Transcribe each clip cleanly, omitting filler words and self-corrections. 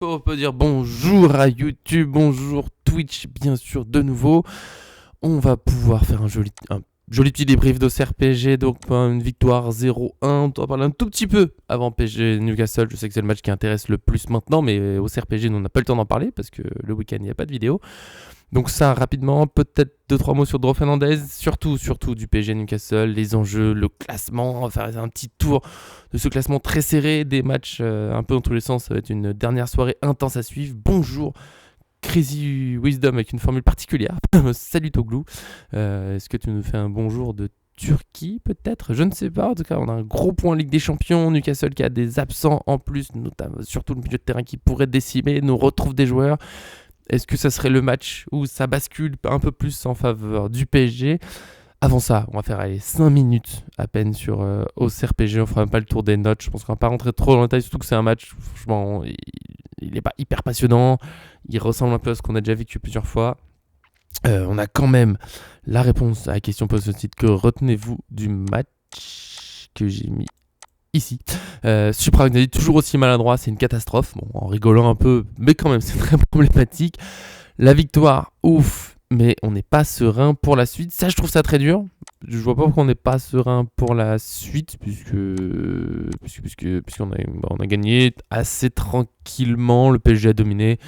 On peut dire bonjour à YouTube, bonjour Twitch, bien sûr, de nouveau. On va pouvoir faire un joli petit débrief d'OCR-PSG, donc une victoire 0-1. On va parler un tout petit peu avant PSG Newcastle. Je sais que c'est le match qui intéresse le plus maintenant, mais OCR-PSG, nous, on n'a pas le temps d'en parler parce que le week-end, il n'y a pas de vidéo. Donc ça, rapidement, peut-être 2-3 mots sur Dro Fernandez, surtout du PSG Newcastle, les enjeux, le classement, on va faire un petit tour de ce classement très serré, des matchs un peu dans tous les sens, ça va être une dernière soirée intense à suivre. Bonjour Crazy Wisdom avec une formule particulière, salut Toglou, est-ce que tu nous fais un bonjour de Turquie peut-être, je ne sais pas. En tout cas, on a un gros point Ligue des Champions, Newcastle qui a des absents en plus, notamment surtout le milieu de terrain qui pourrait décimer, nous retrouve des joueurs. Est-ce que ça serait le match où ça bascule un peu plus en faveur du PSG? Avant ça, on va faire 5 minutes à peine sur OCR PSG. On fera même pas le tour des notes. Je pense qu'on va pas rentrer trop dans le détail, surtout que c'est un match, franchement, il est pas hyper passionnant. Il ressemble un peu à ce qu'on a déjà vécu plusieurs fois. On a quand même la réponse à la question posée sur le site. Que retenez-vous du match que j'ai mis ici? Supra Agnelli, toujours aussi maladroit, c'est une catastrophe. Bon, en rigolant un peu, mais quand même, c'est très problématique. La victoire, ouf, mais on n'est pas serein pour la suite. Ça, je trouve ça très dur. Je vois pas pourquoi on n'est pas serein pour la suite, puisqu'on a gagné assez tranquillement. Le PSG a dominé.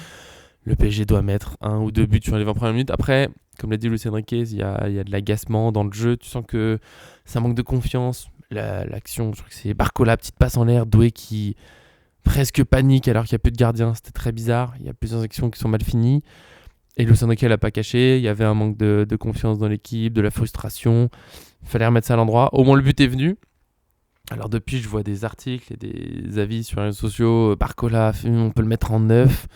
Le PSG doit mettre 1 ou 2 buts sur les 20 premières minutes. Après, comme l'a dit Luis Enrique, il y a de l'agacement dans le jeu. Tu sens que ça manque de confiance. L'action, je crois que c'est Barcola, petite passe en l'air, Doué qui presque panique alors qu'il n'y a plus de gardien. C'était très bizarre. Il y a plusieurs actions qui sont mal finies. Et Luis Enrique l'a pas caché. Il y avait un manque de confiance dans l'équipe, de la frustration. Il fallait remettre ça à l'endroit. Au moins, le but est venu. Alors depuis, je vois des articles et des avis sur les réseaux sociaux. Barcola, on peut le mettre en neuf.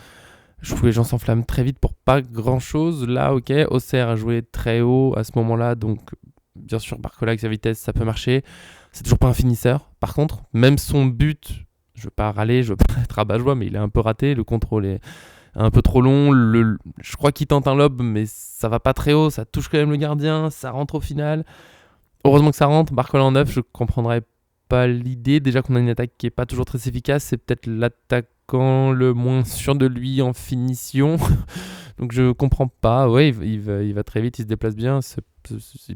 Je trouve que les gens s'enflamment très vite pour pas grand chose. Là, ok, Auxerre a joué très haut à ce moment-là, donc bien sûr, Barcola avec sa vitesse, ça peut marcher. C'est toujours pas un finisseur. Par contre, même son but, je veux pas râler, je veux pas être rabat-joie, mais il est un peu raté. Le contrôle est un peu trop long. Je crois qu'il tente un lob, mais ça va pas très haut. Ça touche quand même le gardien, ça rentre au final. Heureusement que ça rentre. Barcola en neuf, je comprendrais pas l'idée. Déjà qu'on a une attaque qui est pas toujours très efficace, c'est peut-être l'attaquant le moins sûr de lui en finition. Donc je comprends pas. Ouais, il va très vite, il se déplace bien,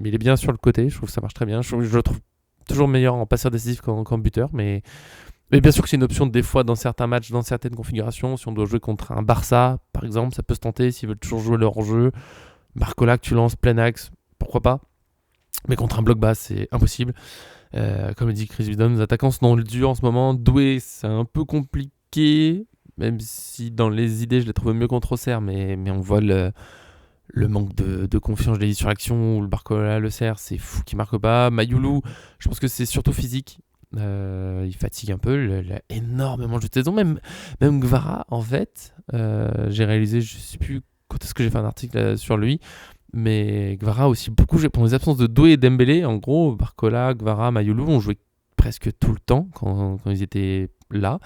mais il est bien sur le côté. Je trouve que ça marche très bien. Je le trouve toujours meilleur en passeur décisif qu'en buteur, mais bien sûr que c'est une option des fois dans certains matchs, dans certaines configurations. Si on doit jouer contre un Barça, par exemple, ça peut se tenter s'ils veulent toujours jouer leur jeu. Barcola que tu lances plein axe, pourquoi pas. Mais contre un bloc bas, c'est impossible. Comme le dit Chris Vidon, nos attaquants sont dans le dur en ce moment. Doué, c'est un peu compliqué, même si dans les idées, je l'ai trouvé mieux contre Auxerre, mais on voit le manque de confiance, je l'ai dit sur l'action, où le Barcola le sert, c'est fou qu'il marque pas. Mayoulou, je pense que c'est surtout physique. Il fatigue un peu, il a énormément de saison. Même Gvara, en fait, j'ai réalisé, je sais plus quand est-ce que j'ai fait un article sur lui, mais Gvara aussi beaucoup joué pendant les absences de Doué et Dembélé. En gros, Barcola, Gvara, Mayoulou ont joué presque tout le temps quand ils étaient là.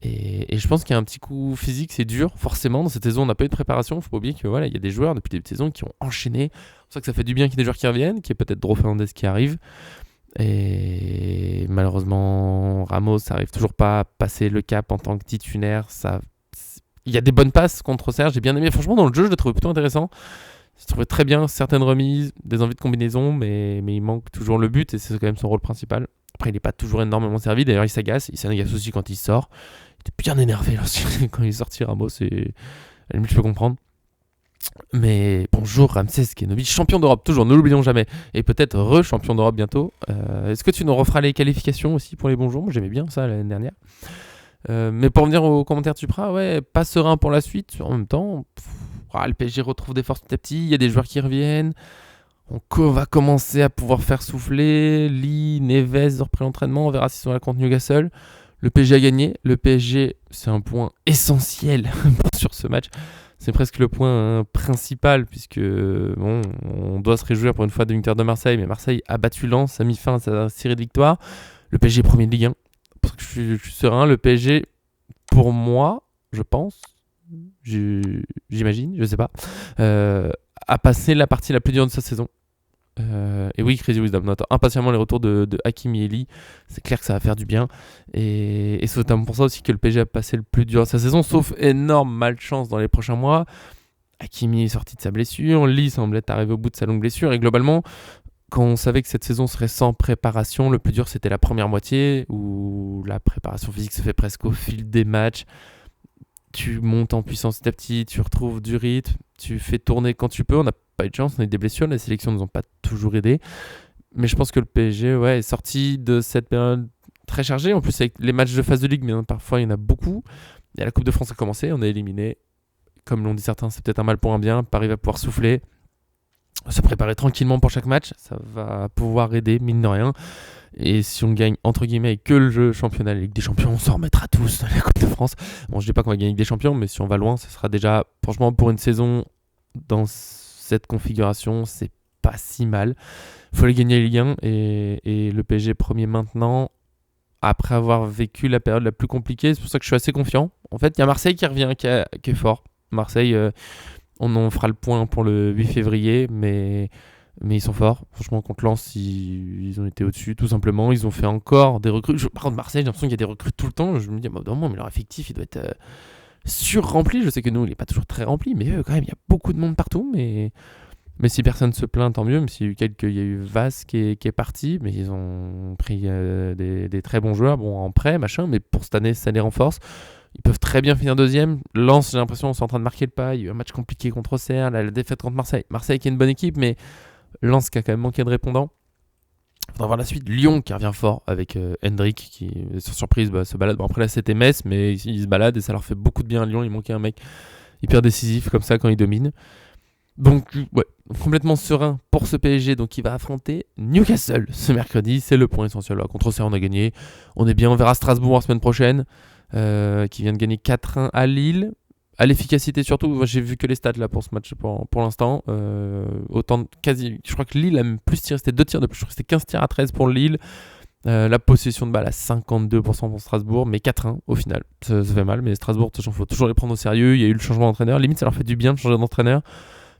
Et je pense qu'il y a un petit coup physique, c'est dur. Forcément, dans cette saison, on n'a pas eu de préparation. Il faut pas oublier que voilà, il y a des joueurs depuis des saisons qui ont enchaîné. C'est pour ça que ça fait du bien qu'il y ait des joueurs qui reviennent, qu'il y ait peut-être Dro Fernandez qui arrive. Et malheureusement, Ramos n'arrive toujours pas à passer le cap en tant que titulaire. Il y a des bonnes passes contre Serge, j'ai bien aimé. Franchement, dans le jeu, je l'ai trouvé plutôt intéressant. Je trouvais très bien certaines remises, des envies de combinaison, mais il manque toujours le but et c'est quand même son rôle principal. Après, il n'est pas toujours énormément servi. D'ailleurs, il s'agace aussi quand il sort. Il était bien énervé quand il est sorti, Ramos. Et à la limite, je peux comprendre. Mais bonjour Ramsès Kenobi, champion d'Europe, toujours, ne l'oublions jamais. Et peut-être re-champion d'Europe bientôt. Est-ce que tu nous referas les qualifications aussi pour les bonjours? Moi, j'aimais bien ça l'année dernière. Mais pour revenir aux commentaires de Supra, ouais, pas serein pour la suite. En même temps, le PSG retrouve des forces petit à petit. Il y a des joueurs qui reviennent. On va commencer à pouvoir faire souffler. Lee, Neves repris l'entraînement. On verra s'ils sont là contre Newcastle. Le PSG a gagné. Le PSG, c'est un point essentiel sur ce match. C'est presque le point principal puisque on doit se réjouir pour une fois de l'Inter de Marseille. Mais Marseille a battu Lens, a mis fin à sa série de victoires. Le PSG est premier de Ligue 1. Parce que je suis serein. Le PSG, pour moi, je pense, j'imagine, je sais pas, a passé la partie la plus dure de sa saison. Et oui, Crazy Wisdom. On attend impatiemment les retours de Hakimi et Lee. C'est clair que ça va faire du bien. Et c'est notamment pour ça aussi que le PSG a passé le plus dur de sa saison, sauf énorme malchance dans les prochains mois. Hakimi est sorti de sa blessure, Lee semblait arriver au bout de sa longue blessure. Et globalement, quand on savait que cette saison serait sans préparation, le plus dur c'était la première moitié, où la préparation physique se fait presque au fil des matchs. Tu montes en puissance petit à petit, tu retrouves du rythme, tu fais tourner quand tu peux. On n'a pas eu de chance, on a eu des blessures, les sélections ne nous ont pas toujours aidés. Mais je pense que le PSG est sorti de cette période très chargée. En plus, avec les matchs de phase de ligue, mais parfois il y en a beaucoup. Et la Coupe de France a commencé, on est éliminé. Comme l'ont dit certains, c'est peut-être un mal pour un bien. Paris va pouvoir souffler, se préparer tranquillement pour chaque match. Ça va pouvoir aider, mine de rien. Et si on gagne, entre guillemets, que le jeu championnat, la Ligue des Champions, on s'en remettra tous dans la Coupe de France. Bon, je dis pas qu'on va gagner la Ligue des Champions, mais si on va loin, ce sera déjà, franchement, pour une saison dans cette configuration, c'est pas si mal. Il faut aller gagner la Ligue 1 et le PSG premier maintenant, après avoir vécu la période la plus compliquée. C'est pour ça que je suis assez confiant. En fait, il y a Marseille qui revient, qui est fort. Marseille, on en fera le point pour le 8 février, mais ils sont forts. Franchement, contre Lens, ils ont été au-dessus, tout simplement. Ils ont fait encore des recrues. Par contre, Marseille, j'ai l'impression qu'il y a des recrues tout le temps. Je me dis, mais leur effectif, il doit être sur-rempli. Je sais que nous, il n'est pas toujours très rempli, mais quand même, il y a beaucoup de monde partout. Mais si personne se plaint, tant mieux. Même s'il y a eu il y a eu Vaz qui est parti, mais ils ont pris des très bons joueurs, en prêt, machin. Mais pour cette année, ça les renforce. Ils peuvent très bien finir deuxième. Lens, j'ai l'impression, sont en train de marquer le pas. Il y a eu un match compliqué contre Auxerre, la défaite contre Marseille. Marseille qui est une bonne équipe, mais Lens qui a quand même manqué de répondants. Il faudra voir la suite. Lyon qui revient fort avec Hendrick qui, sur surprise, se balade. Bon, après là, c'était Metz, mais ils se baladent et ça leur fait beaucoup de bien à Lyon. Il manquait un mec hyper décisif comme ça quand il domine. Donc, complètement serein pour ce PSG. Donc, il va affronter Newcastle ce mercredi. C'est le point essentiel. Là. Contre Auxerre, on a gagné. On est bien. On verra Strasbourg la semaine prochaine. Qui vient de gagner 4-1 à Lille. À l'efficacité surtout, moi, j'ai vu que les stats là pour ce match pour l'instant. Autant je crois que Lille a même plus tiré, c'était 2 tirs de plus, je crois que c'était 15 tirs à 13 pour Lille. La possession de balle à 52% pour Strasbourg, mais 4-1 au final. Ça fait mal, mais Strasbourg, de toute façon, il faut toujours les prendre au sérieux. Il y a eu le changement d'entraîneur, limite ça leur fait du bien de changer d'entraîneur,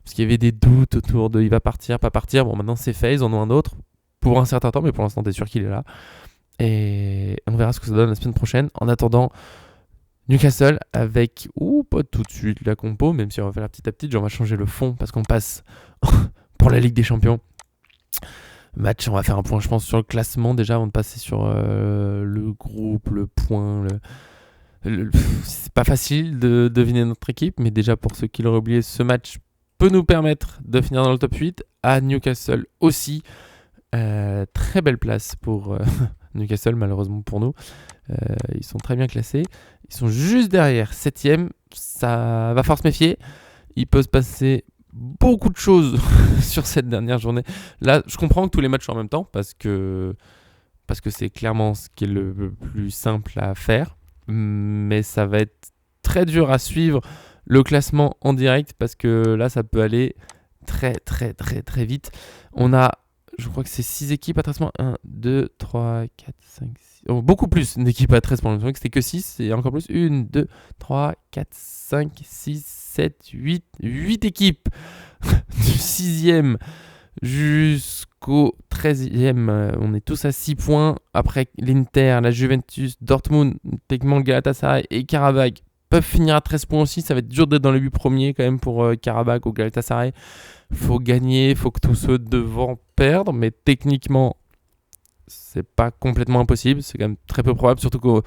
parce qu'il y avait des doutes autour de il va partir, pas partir. Bon, maintenant c'est fait, ils en ont un autre pour un certain temps, mais pour l'instant t'es sûr qu'il est là. Et on verra ce que ça donne la semaine prochaine. En attendant, Newcastle avec, pas tout de suite la compo, même si on va faire petit à petit, on va changer le fond parce qu'on passe pour la Ligue des Champions. Match, on va faire un point, je pense, sur le classement déjà avant de passer sur le groupe, le point. C'est pas facile de deviner notre équipe, mais déjà pour ceux qui l'auraient oublié, ce match peut nous permettre de finir dans le top 8. À Newcastle aussi, très belle place pour Newcastle, malheureusement pour nous. Ils sont très bien classés. Ils sont juste derrière, 7ème. Ça va falloir se méfier. Il peut se passer beaucoup de choses sur cette dernière journée. Là, je comprends que tous les matchs sont en même temps parce que c'est clairement ce qui est le plus simple à faire. Mais ça va être très dur à suivre le classement en direct parce que là, ça peut aller très, très, très, très vite. On a, je crois que c'est 6 équipes à 13 points. 1, 2, 3, 4, 5, 6. Oh, beaucoup plus d'équipes à 13 points. Je crois que c'était que 6 et encore plus. 1, 2, 3, 4, 5, 6, 7, 8. 8 équipes du 6e jusqu'au 13e. On est tous à 6 points. Après l'Inter, la Juventus, Dortmund, techniquement le Galatasaray et Karabakh peuvent finir à 13 points aussi. Ça va être dur d'être dans les 8 premiers quand même pour Karabakh ou Galatasaray. Faut gagner, faut que tous ceux devant perdent, mais techniquement, c'est pas complètement impossible. C'est quand même très peu probable, surtout qu'on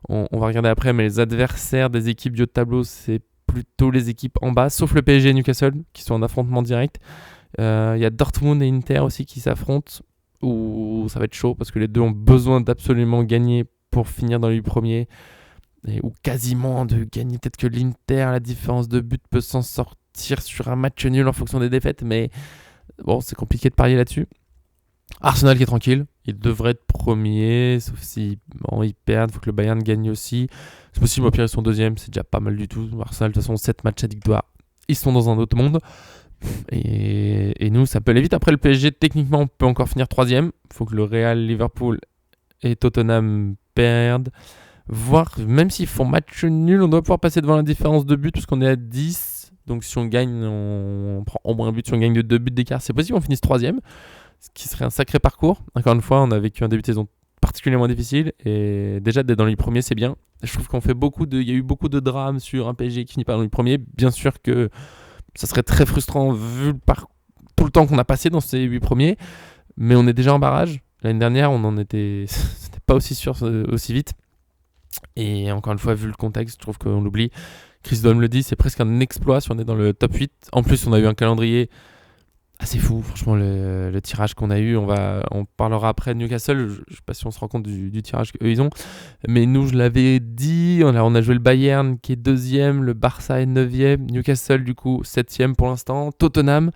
va regarder après, mais les adversaires des équipes du haut de tableau, c'est plutôt les équipes en bas, sauf le PSG et Newcastle, qui sont en affrontement direct. Il y a Dortmund et Inter aussi qui s'affrontent, où ça va être chaud, parce que les deux ont besoin d'absolument gagner pour finir dans les 8 premiers, ou quasiment de gagner. Peut-être que l'Inter, la différence de but, peut s'en sortir sur un match nul en fonction des défaites, mais bon, c'est compliqué de parier là-dessus. Arsenal qui est tranquille, il devrait être premier, sauf si ils perdent, il faut que le Bayern gagne aussi. C'est possible, au pire ils sont deuxième, c'est déjà pas mal du tout. Arsenal, de toute façon, 7 matchs à victoire, ils sont dans un autre monde. Et nous, ça peut aller vite. Après, le PSG, techniquement, on peut encore finir troisième. Il faut que le Real, Liverpool et Tottenham perdent. Voire, même s'ils font match nul, on doit pouvoir passer devant la différence de but, parce qu'on est à 10. Donc si on gagne, on prend au moins un but. Si on gagne de 2 buts d'écart, c'est possible, on finisse troisième. ce qui serait un sacré parcours. Encore une fois, on a vécu un début de saison particulièrement difficile et déjà d'être dans les premiers, c'est bien. Je trouve il y a eu beaucoup de drames sur un PSG qui finit pas dans les premiers. Bien sûr que ça serait très frustrant vu tout le temps qu'on a passé dans ces 8 premiers, mais on est déjà en barrage. L'année dernière, c'était pas aussi sûr aussi vite. Et encore une fois, vu le contexte, je trouve qu'on l'oublie. Chris Dome le dit, c'est presque un exploit si on est dans le top 8. En plus, on a eu un calendrier assez fou. Franchement, le tirage qu'on a eu, on parlera après de Newcastle. Je ne sais pas si on se rend compte du tirage qu'eux ils ont. Mais nous, je l'avais dit, on a joué le Bayern qui est 2e, le Barça est 9e, Newcastle du coup 7e pour l'instant, Tottenham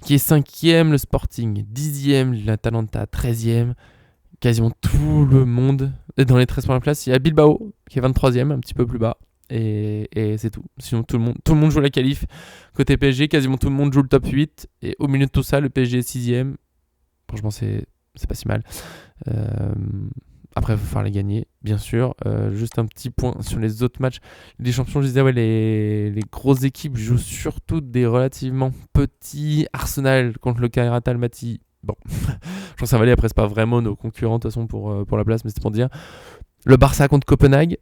qui est 5e, le Sporting 10e, l'Atalanta 13e. Quasiment tout le monde est dans les 13 premières places. Il y a Bilbao qui est 23e, un petit peu plus bas. Et c'est tout. Sinon, tout le monde joue la qualif. Côté PSG, quasiment tout le monde joue le top 8. Et au milieu de tout ça, le PSG est 6e. Franchement, c'est pas si mal. Après, il va falloir les gagner, bien sûr. Juste un petit point sur les autres matchs. Les champions, je disais, ouais, les grosses équipes jouent surtout des relativement petits. Arsenal contre le Kairat Almaty. Bon, je pense que ça va aller. Après, c'est pas vraiment nos concurrents de toute façon pour la place, mais c'est pour dire. Le Barça contre Copenhague.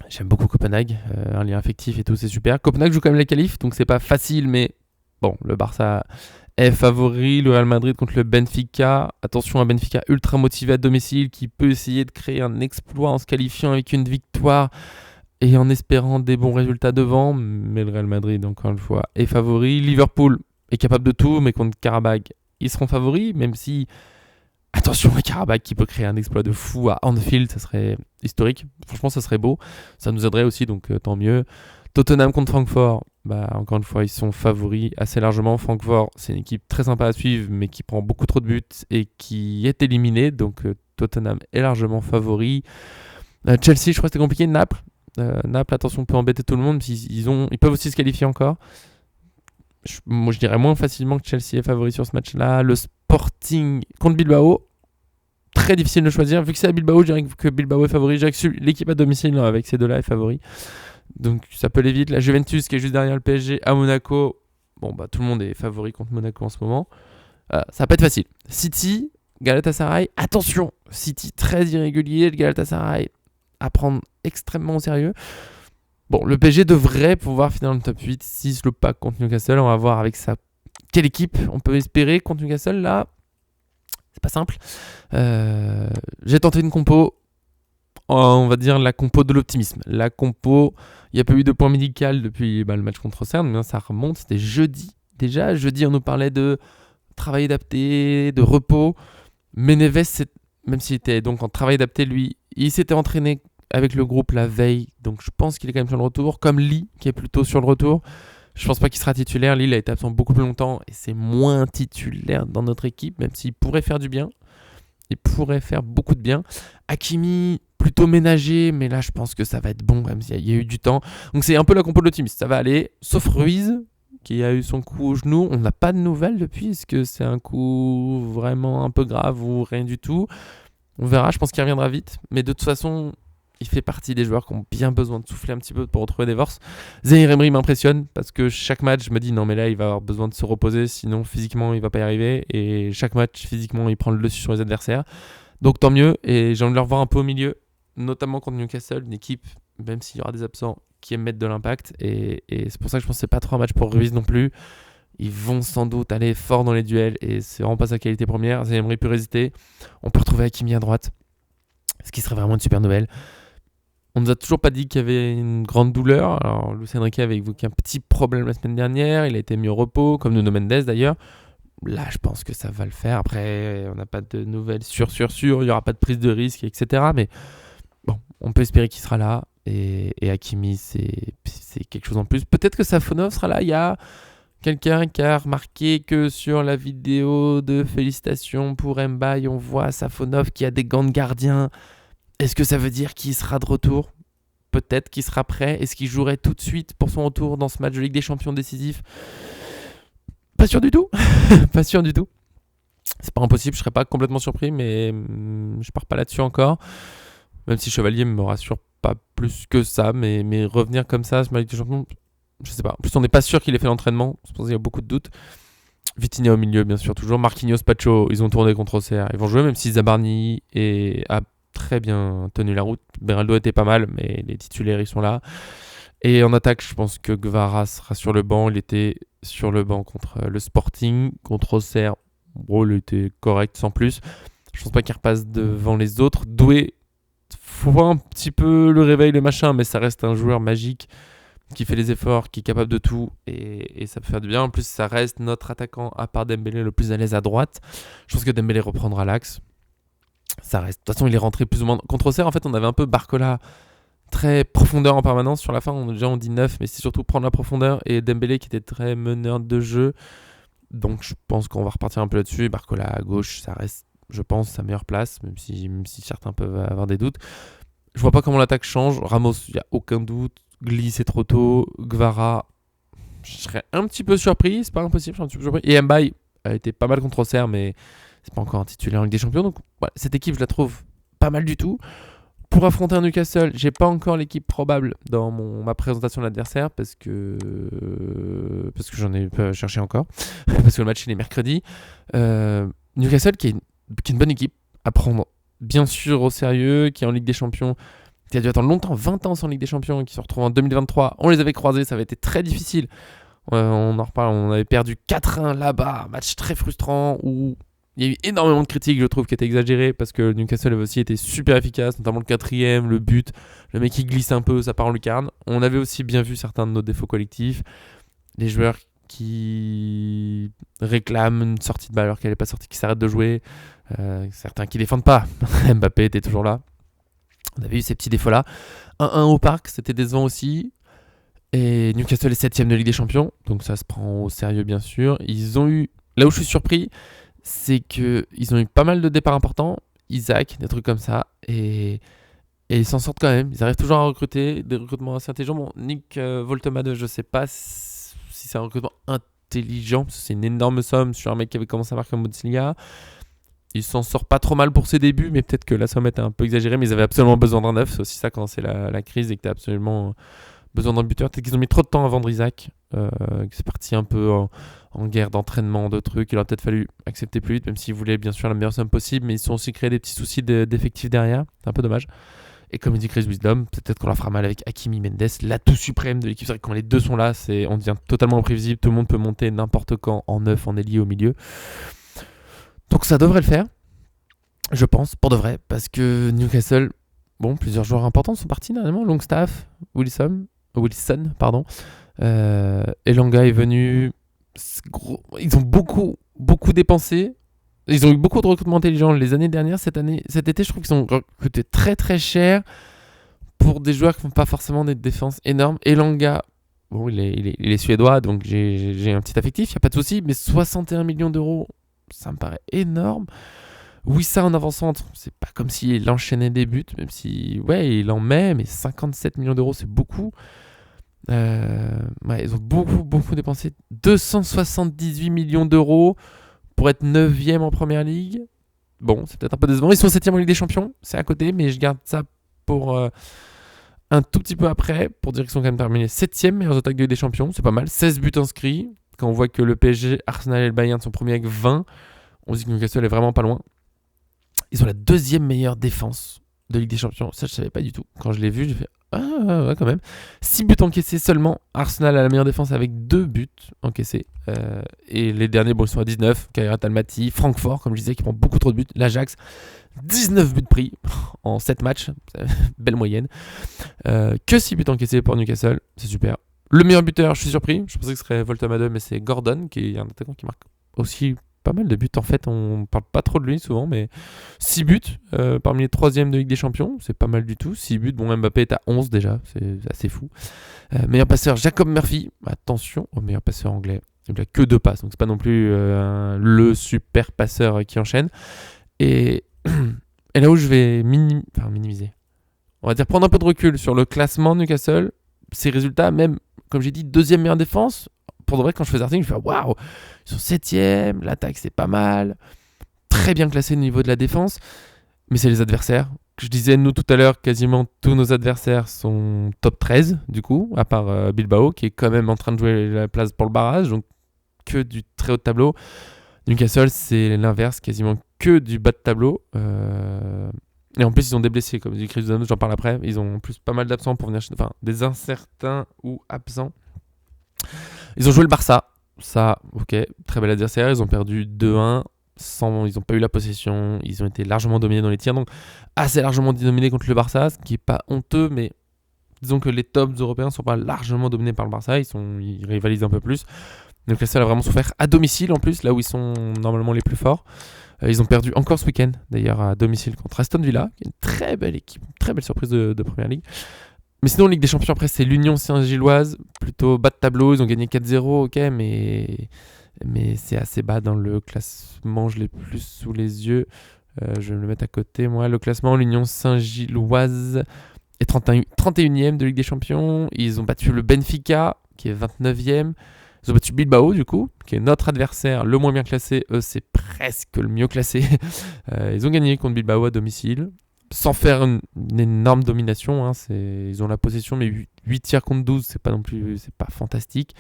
J'aime beaucoup Copenhague, un lien affectif et tout, c'est super. Copenhague joue quand même la qualif, donc c'est pas facile, mais bon, le Barça est favori. Le Real Madrid contre le Benfica. Attention, un Benfica ultra motivé à domicile qui peut essayer de créer un exploit en se qualifiant avec une victoire et en espérant des bons résultats devant. Mais le Real Madrid, encore une fois, est favori. Liverpool est capable de tout, mais contre Karabakh, ils seront favoris, même si... Attention à Karabakh qui peut créer un exploit de fou à Anfield, ça serait historique. Franchement, ça serait beau. Ça nous aiderait aussi, donc tant mieux. Tottenham contre Francfort, encore une fois, ils sont favoris assez largement. Francfort, c'est une équipe très sympa à suivre, mais qui prend beaucoup trop de buts et qui est éliminée. Donc Tottenham est largement favori. Chelsea, je crois que c'était compliqué. Naples, attention, peut embêter tout le monde. Ils peuvent aussi se qualifier encore. Moi, je dirais moins facilement que Chelsea est favori sur ce match-là. Le Sporting contre Bilbao, très difficile de choisir. Vu que c'est à Bilbao, je dirais que Bilbao est favori. Je dirais que l'équipe à domicile avec ces deux-là est favori. Donc ça peut aller vite. La Juventus qui est juste derrière le PSG à Monaco. Bon, tout le monde est favori contre Monaco en ce moment. Ça va pas être facile. City, Galatasaray. Attention, City très irrégulier. Le Galatasaray à prendre extrêmement au sérieux. Bon, le PSG devrait pouvoir finir dans le top 8 s'il se loupe pas contre Newcastle. On va voir avec ça quelle équipe on peut espérer contre Newcastle. Là, c'est pas simple. J'ai tenté une compo, on va dire la compo de l'optimisme. La compo, il n'y a pas eu de point médical depuis le match contre Auxerre, mais ça remonte, c'était jeudi. Déjà, jeudi, on nous parlait de travail adapté, de repos. Meneves, même s'il était donc en travail adapté, lui, il s'était entraîné avec le groupe la veille, donc je pense qu'il est quand même sur le retour, comme Lee qui est plutôt sur le retour. Je pense pas qu'il sera titulaire. Lee il a été absent beaucoup plus longtemps et c'est moins titulaire dans notre équipe, même s'il pourrait faire du bien. Il pourrait faire beaucoup de bien. Hakimi plutôt ménager, mais là je pense que ça va être bon, même s'il y a eu du temps. Donc c'est un peu la compo de l'optimiste, ça va aller, sauf Ruiz qui a eu son coup au genou. On n'a pas de nouvelles depuis, est-ce que c'est un coup vraiment un peu grave ou rien du tout? On verra, je pense qu'il reviendra vite, mais de toute façon... Il fait partie des joueurs qui ont bien besoin de souffler un petit peu pour retrouver des forces. Zaïre Emery m'impressionne parce que chaque match, je me dis non mais là il va avoir besoin de se reposer, sinon physiquement il va pas y arriver. Et chaque match, physiquement, il prend le dessus sur les adversaires. Donc tant mieux. Et j'ai envie de le revoir un peu au milieu, notamment contre Newcastle, une équipe, même s'il y aura des absents, qui aime mettre de l'impact. Et c'est pour ça que je pense que c'est pas trop un match pour Ruiz non plus. Ils vont sans doute aller fort dans les duels et c'est vraiment pas sa qualité première. Zaïre Emery peut résister. On peut retrouver Hakimi à droite, ce qui serait vraiment une super nouvelle. On nous a toujours pas dit qu'il y avait une grande douleur. Alors, Luis Enrique avait évoqué un petit problème la semaine dernière. Il a été mis au repos, comme Nuno Mendes d'ailleurs. Là, je pense que ça va le faire. Après, on n'a pas de nouvelles sûres. Il n'y aura pas de prise de risque, etc. Mais bon, on peut espérer qu'il sera là. Et Hakimi, c'est quelque chose en plus. Peut-être que Safonov sera là. Il y a quelqu'un qui a remarqué que sur la vidéo de félicitations pour Mbaye, on voit Safonov qui a des gants de gardien. Est-ce que ça veut dire qu'il sera de retour? Peut-être qu'il sera prêt. Est-ce qu'il jouerait tout de suite pour son retour dans ce match de Ligue des Champions décisif? Pas sûr du tout. Pas sûr du tout. C'est pas impossible, je serais pas complètement surpris, mais je pars pas là-dessus encore. Même si Chevalier me rassure pas plus que ça, mais revenir comme ça sur la Ligue des Champions, je sais pas. En plus, on n'est pas sûr qu'il ait fait l'entraînement. Je pense qu'il y a beaucoup de doutes. Vitinha au milieu, bien sûr, toujours. Marquinhos, Pacho, ils ont tourné contre Auxerre. Ils vont jouer, même si Zabarni a très bien tenu la route. Beraldo était pas mal, mais les titulaires, ils sont là. Et en attaque, je pense que Guevara sera sur le banc. Il était sur le banc contre le Sporting. Contre Auxerre, bon, il était correct, sans plus. Je pense pas qu'il repasse devant les autres. Doué, faut voir un petit peu le réveil, le machin, mais ça reste un joueur magique qui fait les efforts, qui est capable de tout, et ça peut faire du bien. En plus, ça reste notre attaquant, à part Dembélé, le plus à l'aise à droite. Je pense que Dembélé reprendra l'axe. Ça reste. De toute façon, il est rentré plus ou moins. Contre Auxerre, en fait, on avait un peu Barcola, très profondeur en permanence. Sur la fin, on dit 9, mais c'est surtout prendre la profondeur, et Dembélé qui était très meneur de jeu. Donc, je pense qu'on va repartir un peu là-dessus. Barcola à gauche, ça reste, je pense, sa meilleure place, même si certains peuvent avoir des doutes. Je vois pas comment l'attaque change. Ramos, il n'y a aucun doute. Gli, c'est trop tôt. Guevara, je serais un petit peu surpris. C'est pas impossible, je suis un petit peu surpris. Et Mbaye a été pas mal contre Auxerre, mais c'est pas encore un titulaire en Ligue des Champions. Donc voilà, cette équipe, je la trouve pas mal du tout. Pour affronter un Newcastle, j'ai pas encore l'équipe probable dans ma présentation de l'adversaire parce que j'en ai pas cherché encore. Parce que le match il est mercredi. Newcastle qui est une bonne équipe à prendre bien sûr au sérieux, qui est en Ligue des Champions, qui a dû attendre longtemps, 20 ans sans Ligue des Champions, qui se retrouve en 2023. On les avait croisés, ça avait été très difficile. On en reparle, on avait perdu 4-1 là-bas, match très frustrant où il y a eu énormément de critiques, je trouve, qui étaient exagérées parce que Newcastle avait aussi été super efficace, notamment le quatrième, le but, le mec qui glisse un peu, ça part en lucarne. On avait aussi bien vu certains de nos défauts collectifs, les joueurs qui réclament une sortie de balle alors qu'elle n'est pas sortie, qui s'arrêtent de jouer, certains qui défendent pas. Mbappé était toujours là. On avait eu ces petits défauts-là. 1-1 au parc, c'était décevant aussi. Et Newcastle est 7ème de Ligue des Champions, donc ça se prend au sérieux bien sûr. Ils ont eu, là où je suis surpris, c'est qu'ils ont eu pas mal de départs importants, Isaac, des trucs comme ça, et ils s'en sortent quand même. Ils arrivent toujours à recruter, des recrutements assez intelligents. Bon, Nick Woltemade, je sais pas si c'est un recrutement intelligent, parce que c'est une énorme somme sur un mec qui avait commencé à marquer en Bundesliga. Il s'en sort pas trop mal pour ses débuts, mais peut-être que la somme était un peu exagérée, mais ils avaient absolument besoin d'un neuf. C'est aussi ça quand c'est la crise et que tu as absolument besoin d'un buteur. Peut-être qu'ils ont mis trop de temps à vendre Isaac, que c'est parti un peu en guerre d'entraînement, de trucs. Il aurait peut-être fallu accepter plus vite, même s'ils voulaient bien sûr la meilleure somme possible, mais ils se sont aussi créés des petits soucis d'effectifs derrière. C'est un peu dommage. Et comme il dit Chris Wisdom, peut-être qu'on leur fera mal avec Hakimi Mendes, l'atout suprême de l'équipe. C'est vrai que quand les deux sont là, on devient totalement imprévisible. Tout le monde peut monter n'importe quand en neuf, en ailier, au milieu. Donc ça devrait le faire, je pense, pour de vrai, parce que Newcastle, bon, plusieurs joueurs importants sont partis dernièrement. Longstaff, Wilson, Elanga est venu. Ils ont beaucoup dépensé. Ils ont eu beaucoup de recrutements intelligents les années dernières. Cet été, je trouve qu'ils ont recruté très très cher pour des joueurs qui font pas forcément des défenses énormes. Elanga, bon, il est suédois, donc j'ai un petit affectif, il n'y a pas de souci, mais 61 millions d'euros, ça me paraît énorme. Wissa en avant-centre, c'est pas comme s'il enchaînait des buts, même si, ouais, il en met, mais 57 millions d'euros, c'est beaucoup. Ils ont beaucoup dépensé. 278 millions d'euros pour être 9ème en première ligue. Bon, c'est peut-être un peu décevant. Ils sont 7ème en Ligue des Champions, c'est à côté, mais je garde ça pour un tout petit peu après, pour dire qu'ils sont quand même terminés 7ème meilleure attaque de Ligue des Champions. C'est pas mal, 16 buts inscrits. Quand on voit que le PSG, Arsenal et le Bayern sont premiers avec 20, on se dit que Newcastle est vraiment pas loin. Ils ont la 2e meilleure défense de Ligue des Champions. Ça, je savais pas du tout. Quand je l'ai vu, j'ai fait ouais, quand même. 6 buts encaissés seulement. Arsenal a la meilleure défense avec 2 buts encaissés. Et les derniers, bon, ils sont à 19. Kairat Almaty, Francfort, comme je disais, qui prend beaucoup trop de buts. L'Ajax, 19 buts pris en 7 matchs. Belle moyenne. Que 6 buts encaissés pour Newcastle. C'est super. Le meilleur buteur, je suis surpris. Je pensais que ce serait Voltamade, mais c'est Gordon, qui est un attaquant qui marque aussi pas mal de buts. En fait, on parle pas trop de lui souvent, mais 6 buts parmi les 3e de Ligue des Champions, c'est pas mal du tout. 6 buts, bon, Mbappé est à 11 déjà, c'est assez fou. Meilleur passeur, Jacob Murphy. Attention au meilleur passeur anglais. Il n'a que 2 passes, donc c'est pas non plus le super passeur qui enchaîne. Et là où je vais minimiser, on va dire prendre un peu de recul sur le classement de Newcastle, ses résultats, même, comme j'ai dit, 2e meilleure défense. Pour de vrai, quand je fais cet article, je fais waouh, ils sont 7ème, l'attaque c'est pas mal, très bien classé au niveau de la défense, mais c'est les adversaires. Je disais, nous tout à l'heure, quasiment tous nos adversaires sont top 13, du coup, à part Bilbao, qui est quand même en train de jouer la place pour le barrage, donc que du très haut de tableau. Newcastle, c'est l'inverse, quasiment que du bas de tableau. Et en plus, ils ont des blessés, comme dit Chris Donovan, j'en parle après. Ils ont en plus pas mal d'absents pour venir, enfin, des incertains ou absents. Ils ont joué le Barça. Ça, ok, très bel adversaire. Ils ont perdu 2-1. Ils n'ont pas eu la possession. Ils ont été largement dominés dans les tirs. Donc, assez largement dominés contre le Barça, ce qui n'est pas honteux, mais disons que les tops européens ne sont pas largement dominés par le Barça. Ils rivalisent un peu plus. Donc, la salle a vraiment souffert à domicile en plus, là où ils sont normalement les plus forts. Ils ont perdu encore ce week-end, d'ailleurs, à domicile contre Aston Villa, qui est une très belle équipe, très belle surprise de Première Ligue. Mais sinon, Ligue des Champions, après, c'est l'Union Saint-Gilloise, plutôt bas de tableau. Ils ont gagné 4-0, ok, mais c'est assez bas dans le classement. Je l'ai plus sous les yeux. Je vais me le mettre à côté, moi. Le classement, l'Union Saint-Gilloise est 31e de Ligue des Champions. Ils ont battu le Benfica, qui est 29e. Ils ont battu Bilbao, du coup, qui est notre adversaire le moins bien classé. Eux, c'est presque le mieux classé. Ils ont gagné contre Bilbao à domicile, sans faire une énorme domination. Hein. Ils ont la possession, mais 8 tirs contre 12, c'est pas non plus, c'est pas fantastique.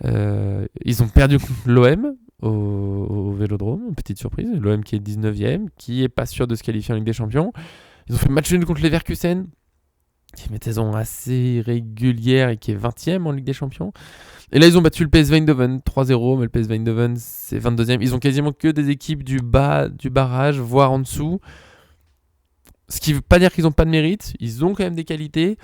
Ils ont perdu contre l'OM au Vélodrome, une petite surprise. L'OM qui est 19e, qui est pas sûr de se qualifier en Ligue des Champions. Ils ont fait match nul contre Leverkusen, qui est une saison assez régulière et qui est 20e en Ligue des Champions. Et là, ils ont battu le PSV Eindhoven 3-0, mais le PSV Eindhoven, c'est 22e. Ils ont quasiment que des équipes du bas du barrage, voire en dessous. Ce qui ne veut pas dire qu'ils n'ont pas de mérite. Ils ont quand même des qualités,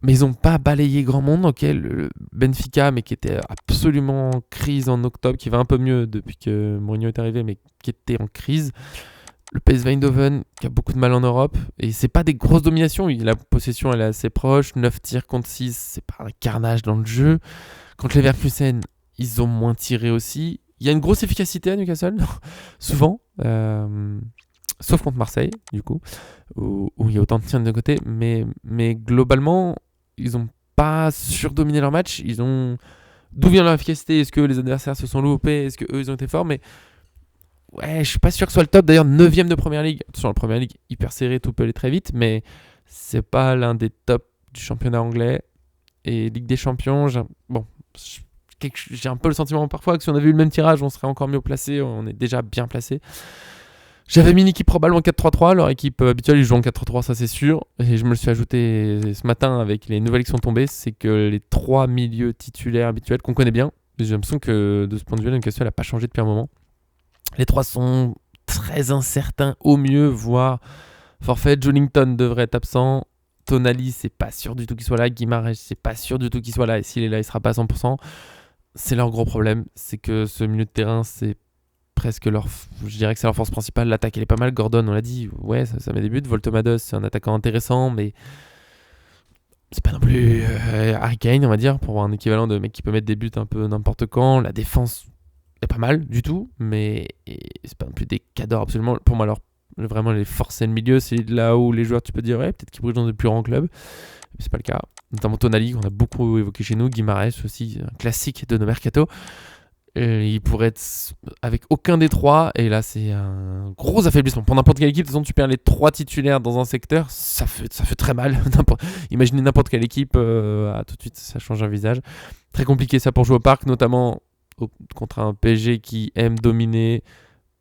mais ils n'ont pas balayé grand monde. Okay, le Benfica, mais qui était absolument en crise en octobre, qui va un peu mieux depuis que Mourinho est arrivé, mais qui était en crise. Le PSV Eindhoven, qui a beaucoup de mal en Europe. Et c'est pas des grosses dominations. La possession, elle est assez proche. 9 tirs contre 6, c'est pas un carnage dans le jeu. Contre les Leverkusen, ils ont moins tiré aussi. Il y a une grosse efficacité à Newcastle, souvent. Sauf contre Marseille, du coup, où il y a autant de tirs de côté. Mais globalement, ils n'ont pas surdominé leur match. D'où vient leur efficacité? Est-ce que les adversaires se sont loupés? Est-ce qu'eux, ils ont été forts? Mais ouais, je suis pas sûr que ce soit le top. D'ailleurs, 9e de Première Ligue. Attention, la Première Ligue, hyper serré, tout peut aller très vite. Mais c'est pas l'un des tops du championnat anglais. Et Ligue des Champions, j'ai un peu le sentiment parfois que si on avait eu le même tirage, on serait encore mieux placé. On est déjà bien placé. J'avais mis une équipe probablement en 4-3-3. Leur équipe habituelle, ils jouent en 4-3-3, ça c'est sûr. Et je me le suis ajouté ce matin avec les nouvelles qui sont tombées. C'est que les 3 milieux titulaires habituels qu'on connaît bien, j'ai l'impression que de ce point de vue, Newcastle n'a pas changé depuis un moment. Les 3 sont très incertains au mieux, voire forfait. Joelinton devrait être absent. Tonali, c'est pas sûr du tout qu'il soit là. Guimarães, c'est pas sûr du tout qu'il soit là. Et s'il est là, il sera pas à 100%. C'est leur gros problème. C'est que ce milieu de terrain, c'est presque je dirais que c'est leur force principale. L'attaque, elle est pas mal. Gordon, on l'a dit, ouais, ça met des buts. Voltomados, c'est un attaquant intéressant, mais c'est pas non plus Harry Kane, on va dire, pour avoir un équivalent de mec qui peut mettre des buts un peu n'importe quand. La défense est pas mal du tout, mais c'est pas non plus des cadors absolument. Pour moi, vraiment les forces et le milieu, c'est là où les joueurs, tu peux dire, ouais, peut-être qu'ils brillent dans de plus grands clubs. Mais c'est pas le cas. Notamment Tonali, qu'on a beaucoup évoqué chez nous. Guimarães aussi, un classique de nos mercato. Il pourrait être avec aucun des 3. Et là, c'est un gros affaiblissement. Pour n'importe quelle équipe, de toute façon, tu perds les 3 titulaires dans un secteur, ça fait très mal. Imaginez n'importe quelle équipe, tout de suite, ça change un visage. Très compliqué ça pour jouer au parc, notamment contre un PSG qui aime dominer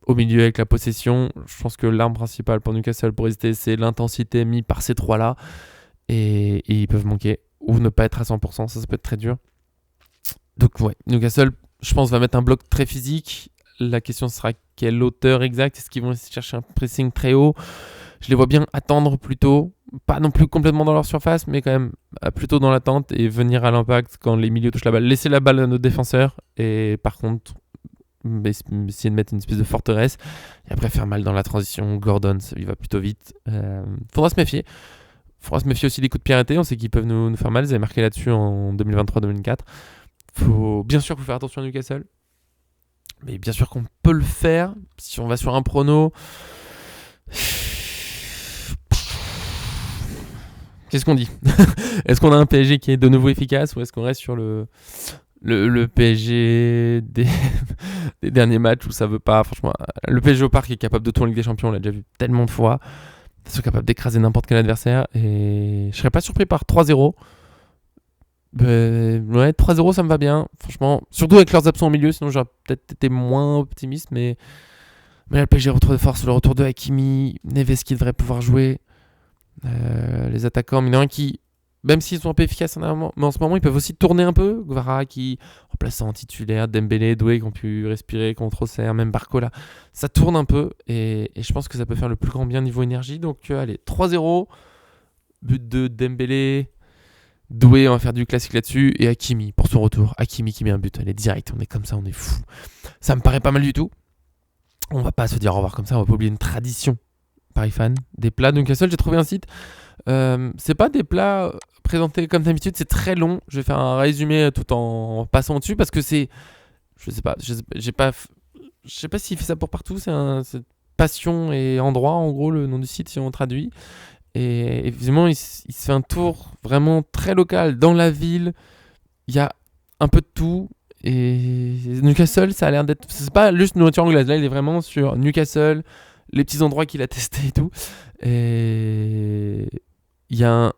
au milieu avec la possession. Je pense que l'arme principale pour Newcastle pour résister, c'est l'intensité mise par ces 3-là. Et ils peuvent manquer ou ne pas être à 100%. Ça peut être très dur. Donc ouais, Newcastle, je pense, va mettre un bloc très physique. La question sera quelle hauteur exacte. Est-ce qu'ils vont essayer de chercher un pressing très haut? Je les vois bien attendre plutôt. Pas non plus complètement dans leur surface, mais quand même plutôt dans l'attente et venir à l'impact quand les milieux touchent la balle. Laisser la balle à nos défenseurs et par contre essayer de mettre une espèce de forteresse et après faire mal dans la transition. Gordon, il va plutôt vite. Faudra se méfier. Faudra se méfier aussi des coups de pied arrêtés. On sait qu'ils peuvent nous faire mal. Ils avaient marqué là-dessus en 2023-2024. Bien sûr qu'il faut faire attention à Newcastle. Mais bien sûr qu'on peut le faire. Si on va sur un prono... Qu'est-ce qu'on dit? Est-ce qu'on a un PSG qui est de nouveau efficace ou est-ce qu'on reste sur le PSG des derniers matchs où ça veut pas? Franchement, le PSG au parc est capable de tout en Ligue des Champions, on l'a déjà vu tellement de fois. Ils sont capables d'écraser n'importe quel adversaire et je serais pas surpris par 3-0. Ouais, 3-0, ça me va bien, franchement. Surtout avec leurs absents au milieu, sinon j'aurais peut-être été moins optimiste. Mais là, le PSG retrouve de force, le retour de Hakimi, Neves qui devrait pouvoir jouer. Les attaquants, mais il y en a un qui, même s'ils sont un peu efficaces mais en ce moment, ils peuvent aussi tourner un peu. Guevara qui, remplaçant titulaire, Dembélé, Doué qui ont pu respirer contre Auxerre, même Barcola. Ça tourne un peu et je pense que ça peut faire le plus grand bien niveau énergie. Donc, allez, 3-0, but de Dembélé. Doué, on va faire du classique là-dessus. Et Hakimi pour son retour. Hakimi qui met un but. Allez, direct, on est comme ça, on est fou. Ça me paraît pas mal du tout. On va pas se dire au revoir comme ça, on va pas oublier une tradition. Paris fan, des plats de Newcastle. J'ai trouvé un site. C'est pas des plats présentés comme d'habitude, c'est très long. Je vais faire un résumé tout en passant dessus parce que c'est. Je sais pas, je sais pas s'il fait ça pour partout. C'est Passion et Endroit, en gros, le nom du site si on traduit. Et évidemment, il se fait un tour vraiment très local dans la ville. Il y a un peu de tout. Et Newcastle, ça a l'air d'être. C'est pas juste nourriture anglaise. Là, il est vraiment sur Newcastle, les petits endroits qu'il a testés et tout. Et il y a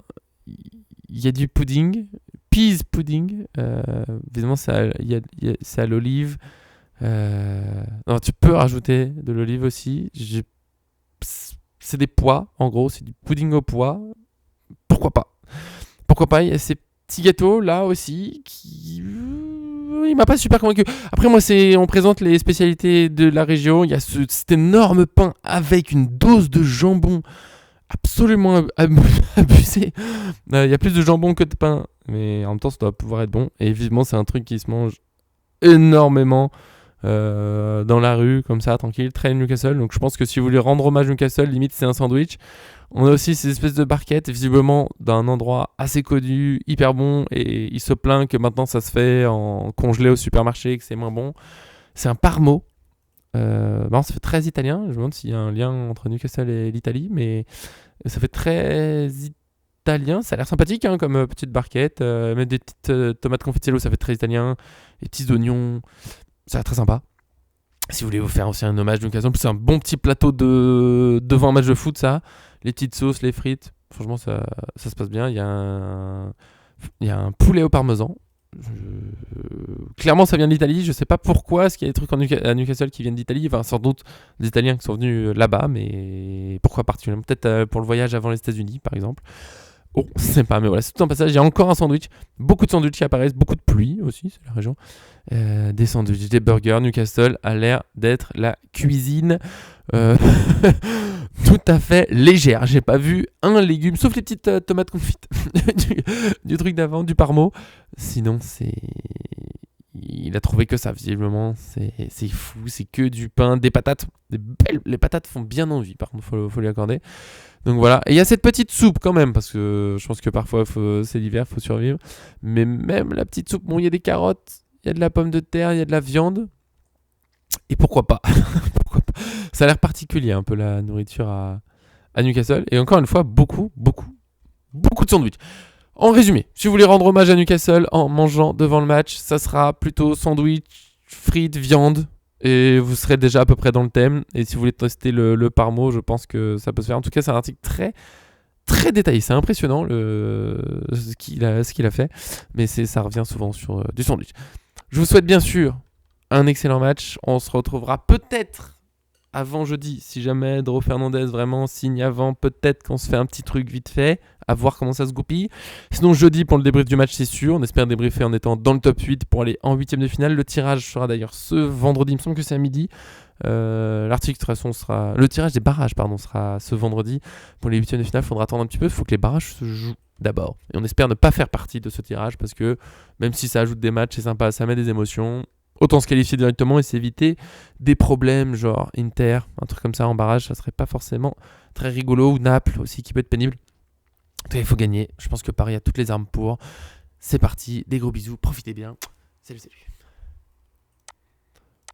il y a du pudding, peas pudding. Évidemment, c'est à l'olive. Non, tu peux rajouter de l'olive aussi. C'est des pois, en gros, c'est du pudding aux pois. Pourquoi pas? Pourquoi pas? Il y a ces petits gâteaux là aussi qui. Il m'a pas super convaincu. Après, moi, on présente les spécialités de la région. Il y a cet énorme pain avec une dose de jambon absolument abusée. Il y a plus de jambon que de pain, mais en même temps, ça doit pouvoir être bon. Et évidemment, c'est un truc qui se mange énormément dans la rue, comme ça, tranquille, très Newcastle. Donc je pense que si vous voulez rendre hommage à Newcastle, limite c'est un sandwich. On a aussi ces espèces de barquettes, visiblement d'un endroit assez connu, hyper bon, et il se plaint que maintenant ça se fait en congelé au supermarché et que c'est moins bon. C'est un parmo. Ça fait très italien. Je me demande s'il y a un lien entre Newcastle et l'Italie, mais ça fait très italien. Ça a l'air sympathique hein, comme petite barquette. Mettre des petites tomates confitello, ça fait très italien. Des petits oignons. Ça a l'air très sympa. Si vous voulez vous faire aussi un hommage Newcastle, c'est un bon petit plateau devant un match de foot, ça. Les petites sauces, les frites, franchement, ça se passe bien. Il y a un poulet au parmesan. Clairement, ça vient d'Italie. Je sais pas pourquoi, est-ce qu'il y a des trucs à Newcastle qui viennent d'Italie. Enfin, sans doute des Italiens qui sont venus là-bas, mais pourquoi particulièrement? Peut-être pour le voyage avant les États-Unis, par exemple. Oh, c'est pas, mais voilà, c'est tout un passage. Il y a encore un sandwich. Beaucoup de sandwichs qui apparaissent, beaucoup de pluie aussi, c'est la région. Des sandwichs, des burgers. Newcastle a l'air d'être la cuisine tout à fait légère. J'ai pas vu un légume, sauf les petites tomates confites du truc d'avant, du parmo. Sinon, il a trouvé que ça, visiblement. C'est fou, c'est que du pain, des patates. Les patates font bien envie, par contre, faut lui accorder. Donc voilà, et il y a cette petite soupe quand même, parce que je pense que parfois c'est l'hiver, il faut survivre. Mais même la petite soupe, bon, il y a des carottes, il y a de la pomme de terre, il y a de la viande. Et pourquoi pas? Pourquoi pas. Ça a l'air particulier un peu la nourriture à Newcastle. Et encore une fois, beaucoup de sandwichs. En résumé, si vous voulez rendre hommage à Newcastle en mangeant devant le match, ça sera plutôt sandwich, frites, viande. Et vous serez déjà à peu près dans le thème. Et si vous voulez tester le parmo, je pense que ça peut se faire. En tout cas, c'est un article très détaillé. C'est impressionnant ce qu'il a fait. Mais ça revient souvent sur du sandwich. Je vous souhaite bien sûr un excellent match. On se retrouvera peut-être avant jeudi. Si jamais Dro Fernandez vraiment signe avant, peut-être qu'on se fait un petit truc vite fait. À voir comment ça se goupille. Sinon, jeudi pour le débrief du match, c'est sûr. On espère débriefer en étant dans le top 8 pour aller en 8ème de finale. Le tirage sera d'ailleurs ce vendredi. Il me semble que c'est à midi. L'article de toute façon sera. Le tirage des barrages, sera ce vendredi. Pour les 8ème de finale, il faudra attendre un petit peu. Il faut que les barrages se jouent d'abord. Et on espère ne pas faire partie de ce tirage parce que même si ça ajoute des matchs, c'est sympa, ça met des émotions. Autant se qualifier directement et s'éviter des problèmes genre Inter, un truc comme ça en barrage, ça serait pas forcément très rigolo. Ou Naples aussi qui peut être pénible. Il faut gagner. Je pense que Paris a toutes les armes pour. C'est parti. Des gros bisous. Profitez bien. Salut.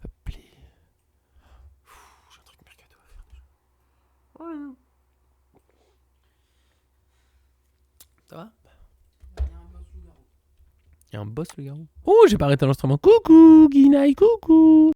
Hop, j'ai un truc mercato à faire déjà. Ça va? Il y a un boss le garou. Oh, j'ai pas arrêté l'enregistrement. Coucou, Guinaï, coucou.